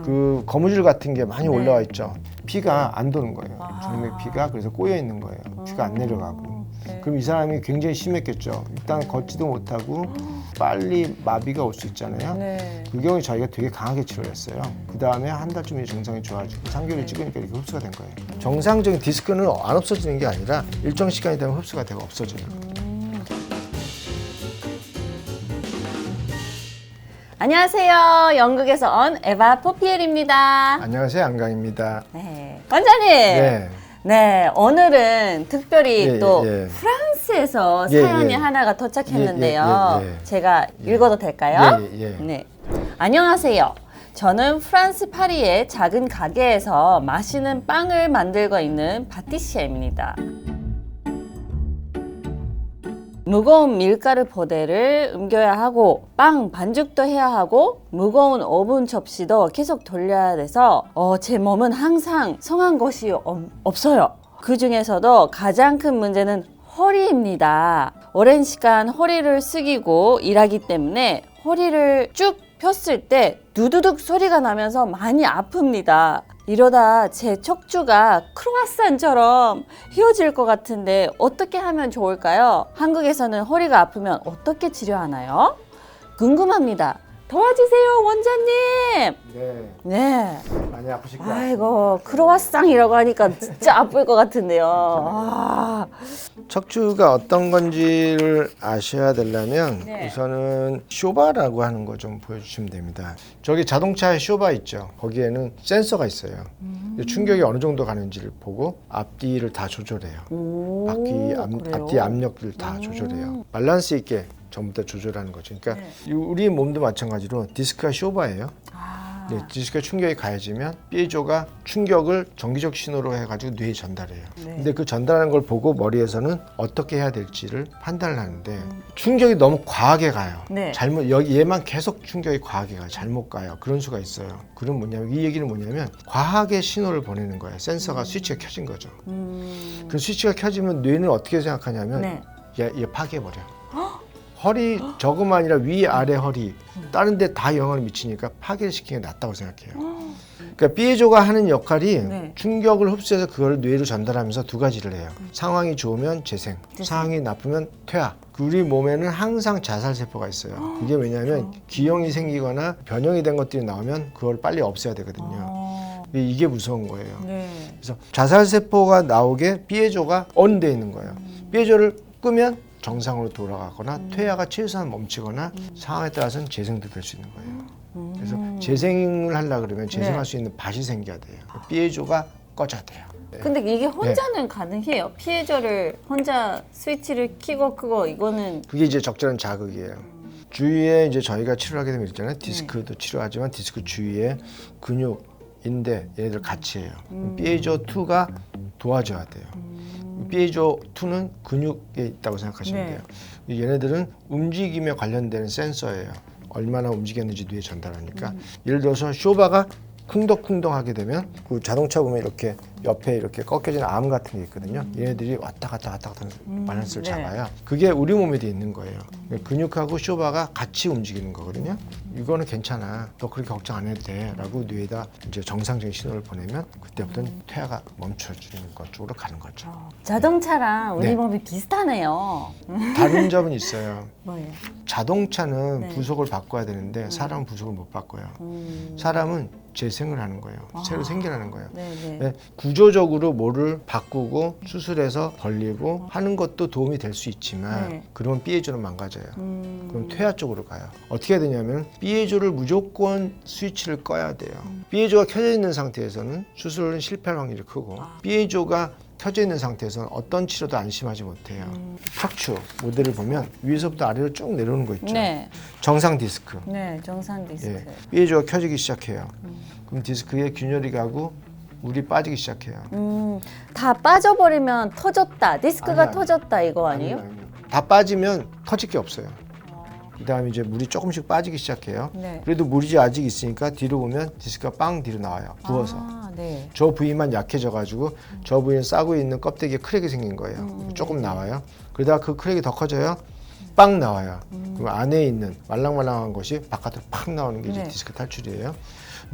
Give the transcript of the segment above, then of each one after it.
그 거무줄 같은 게 많이 네. 올라와 있죠. 피가 안 도는 거예요. 주름의 피가 그래서 꼬여 있는 거예요. 피가 안 내려가고. 네. 그럼 이 사람이 굉장히 심했겠죠. 일단 걷지도 못하고 빨리 마비가 올 수 있잖아요. 네. 그 경우에 저희가 되게 강하게 치료를 했어요. 그 다음에 한 달쯤에 증상이 좋아지고 3개월을 찍으니까 이렇게 흡수가 된 거예요. 정상적인 디스크는 안 없어지는 게 아니라 일정 시간이 되면 흡수가 되고 없어져요. 안녕하세요. 영국에서 온 에바 포피엘입니다. 안녕하세요, 안강입니다. 네. 원장님. 네, 오늘은 특별히 또 프랑스에서 사연이 하나가 도착했는데요. 제가 읽어도 될까요? 네. 안녕하세요. 저는 프랑스 파리의 작은 가게에서 맛있는 빵을 만들고 있는 파티시에입니다. 무거운 밀가루 포대를 옮겨야 하고 빵 반죽도 해야 하고 무거운 오븐 접시도 계속 돌려야 돼서 제 몸은 항상 성한 것이 없어요. 그 중에서도 가장 큰 문제는 허리입니다. 오랜 시간 허리를 숙이고 일하기 때문에 허리를 쭉 폈을 때 두두둑 소리가 나면서 많이 아픕니다. 이러다 제 척추가 크로와상처럼 휘어질 것 같은데 어떻게 하면 좋을까요? 한국에서는 허리가 아프면 어떻게 치료하나요? 궁금합니다. 도와주세요, 원장님. 네. 많이 아프실 것 같아요. 아이고, 크로와상이라고 하니까 진짜 아플 것 같은데요. 척추가 어떤 건지를 아셔야 되려면 우선은 쇼바라고 하는 거 좀 보여주시면 됩니다. 저기 자동차에 쇼바 있죠. 거기에는 센서가 있어요. 충격이 어느 정도 가는지를 보고 앞뒤를 다 조절해요. 앞뒤 압력들 다 조절해요. 밸런스 있게 전부 다 조절하는 거죠. 그러니까 우리 몸도 마찬가지로 디스크가 쇼바예요. 디스크가 충격이 가해지면 삐에조가 충격을 전기적 신호로 해가지고 뇌에 전달해요. 근데 그 전달하는 걸 보고 머리에서는 어떻게 해야 될지를 판단을 하는데 충격이 너무 과하게 가요. 얘만 계속 충격이 과하게 가요. 잘못 가요. 그런 수가 있어요. 그럼 뭐냐면 이 얘기는 뭐냐면 과하게 신호를 보내는 거예요. 센서가 스위치가 켜진 거죠. 그 스위치가 켜지면 뇌는 어떻게 생각하냐면 얘 파괴해버려. 허리 저거만 아니라 위, 아래 허리 다른 데 다 영향을 미치니까 파괴를 시키는 게 낫다고 생각해요. 그러니까 삐에조가 하는 역할이 충격을 흡수해서 그걸 뇌로 전달하면서 두 가지를 해요. 상황이 좋으면 재생, 상황이 나쁘면 퇴화. 우리 몸에는 항상 자살세포가 있어요. 이게 왜냐하면 기형이 생기거나 변형이 된 것들이 나오면 그걸 빨리 없애야 되거든요. 이게 무서운 거예요. 그래서 자살세포가 나오게 삐에조가 온돼 있는 거예요. 삐에조를 끄면 정상으로 돌아가거나 퇴화가 최소한 멈추거나 상황에 따라서는 재생도 될 수 있는 거예요. 그래서 재생을 하려고 그러면 재생할 수 있는 밭이 생겨야 돼요. 삐에조가 꺼져야 돼요. 근데 이게 혼자는 가능해요? 피해자를 혼자 스위치를 켜고 끄고 이거는 그게 이제 적절한 자극이에요. 주위에 이제 저희가 치료하게 되면 있잖아요. 디스크도 치료하지만 디스크 주위에 근육, 인대 얘네들 같이 해요. 삐에조 2가 도와줘야 돼요. 삐에조 2는 근육에 있다고 생각하시면 돼요. 얘네들은 움직임에 관련되는 센서예요. 얼마나 움직였는지 뇌에 전달하니까. 예를 들어서 쇼바가 쿵덕쿵덕 하게 되면 그 자동차 보면 이렇게 옆에 이렇게 꺾여진 암 같은 게 있거든요. 얘네들이 왔다 갔다 하는 밸런스를 잡아요. 그게 우리 몸에도 있는 거예요. 근육하고 쇼바가 같이 움직이는 거거든요. 이거는 괜찮아. 너 그렇게 걱정 안 해도 돼. 라고 뇌에다 이제 정상적인 신호를 보내면 그때부터는 퇴화가 멈춰지는 것 쪽으로 가는 거죠. 자동차랑 우리 몸이 비슷하네요. 다른 점은 있어요. 뭐예요? 자동차는 부속을 바꿔야 되는데 사람은 부속을 못 바꿔요. 사람은 재생을 하는 거예요. 새로 생겨나는 거예요. 구조적으로 뭐를 바꾸고 수술해서 벌리고 하는 것도 도움이 될 수 있지만 그러면 삐에조는 망가져요. 그럼 퇴화 쪽으로 가요. 어떻게 해야 되냐면 삐에조를 무조건 스위치를 꺼야 돼요. 삐에조가 켜져 있는 상태에서는 수술은 실패할 확률이 크고 삐에조가 켜져 있는 상태에서는 어떤 치료도 안심하지 못해요. 척추 모델을 보면 위에서부터 아래로 쭉 내려오는 거 있죠. 정상 디스크. 정상 디스크. 삐에조가 켜지기 시작해요. 그럼 디스크에 균열이 가고 물이 빠지기 시작해요. 다 빠져버리면 터졌다. 디스크가 터졌다 이거 아니에요? 아니요. 다 빠지면 터질 게 없어요. 그 다음에 이제 물이 조금씩 빠지기 시작해요. 그래도 물이 아직 있으니까 뒤로 보면 디스크가 빵 뒤로 나와요. 부어서. 저 부위만 약해져가지고 저 부위는 싸고 있는 껍데기에 크랙이 생긴 거예요. 조금 나와요. 그러다가 그 크랙이 더 커져요. 빵 나와요. 그럼 안에 있는 말랑말랑한 것이 바깥으로 팍 나오는 게 이제 디스크 탈출이에요.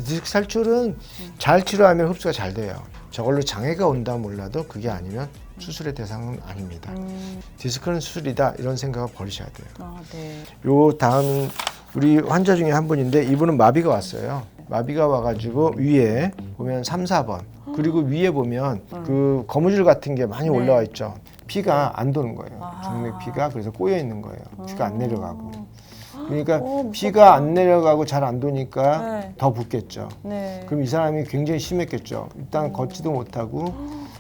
디스크 살출은 잘 치료하면 흡수가 잘 돼요. 저걸로 장애가 온다 몰라도 그게 아니면 수술의 대상은 아닙니다. 디스크는 수술이다 이런 생각을 버리셔야 돼요. 아, 네. 요 다음 우리 환자 중에 한 분인데 이분은 마비가 왔어요. 마비가 와가지고 위에 보면 3, 4번 그리고 위에 보면 그 거무줄 같은 게 많이 네. 올라와 있죠. 피가 안 도는 거예요. 아. 정맥 피가 그래서 꼬여 있는 거예요. 피가 안 내려가고. 그러니까 무섭다. 피가 안 내려가고 잘 안 도니까 네. 더 붓겠죠. 네. 그럼 이 사람이 굉장히 심했겠죠. 일단 걷지도 못하고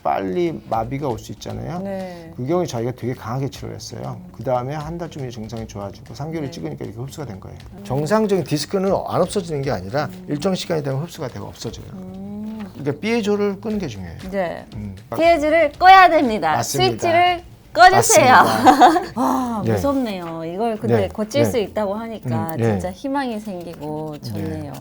빨리 마비가 올 수 있잖아요. 네. 그 경우에 저희가 되게 강하게 치료를 했어요. 그 다음에 한 달쯤에 증상이 좋아지고 3개월을 찍으니까 이렇게 흡수가 된 거예요. 정상적인 디스크는 안 없어지는 게 아니라 일정 시간이 되면 흡수가 되고 없어져요. 그러니까 피에조를 끄는 게 중요해요. 이제 음. 피해지를 꺼야 됩니다. 맞습니다. 스위치를 꺼주세요. 맞습니다. 아, 네. 무섭네요. 이걸 근데 네. 고칠 네. 수 있다고 하니까 네. 진짜 희망이 생기고 좋네요.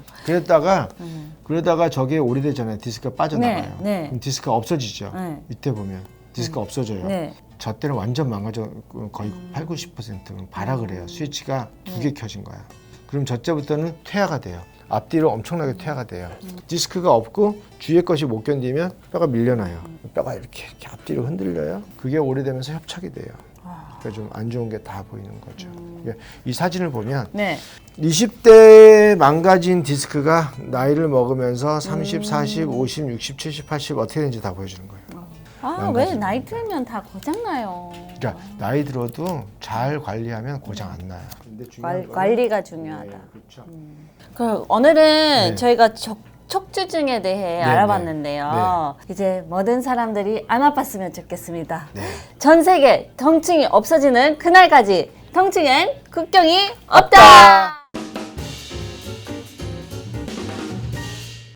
그러다가 저게 오래되잖아요. 디스크가 빠져나가요. 네, 네. 그럼 디스크가 없어지죠. 네. 이때 보면 디스크가 없어져요. 네. 저 때는 완전 망가져 거의 8, 90%는 발악을 해요. 스위치가 두 개 켜진 거야. 그럼 저때부터는 퇴화가 돼요. 앞뒤로 엄청나게 퇴화가 돼요. 디스크가 없고 주위의 것이 못 견디면 뼈가 밀려나요. 뼈가 이렇게 앞뒤로 흔들려요. 그게 오래되면서 협착이 돼요. 그러니까 좀 안 좋은 게 다 보이는 거죠. 이 사진을 보면 네. 20대 망가진 디스크가 나이를 먹으면서 30, 40, 50, 60, 70, 80 어떻게 되는지 다 보여주는 거예요. 아, 왜 나이 들면 다 고장나요? 그러니까 나이 들어도 잘 관리하면 고장 안 나요. 근데 중요한 거는 관리가 중요하다. 네, 그렇죠. 그럼 오늘은 네. 저희가 척추증에 대해 알아봤는데요. 이제 모든 사람들이 안 아팠으면 좋겠습니다. 네. 전 세계 통증이 없어지는 그날까지 통증엔 국경이 없다.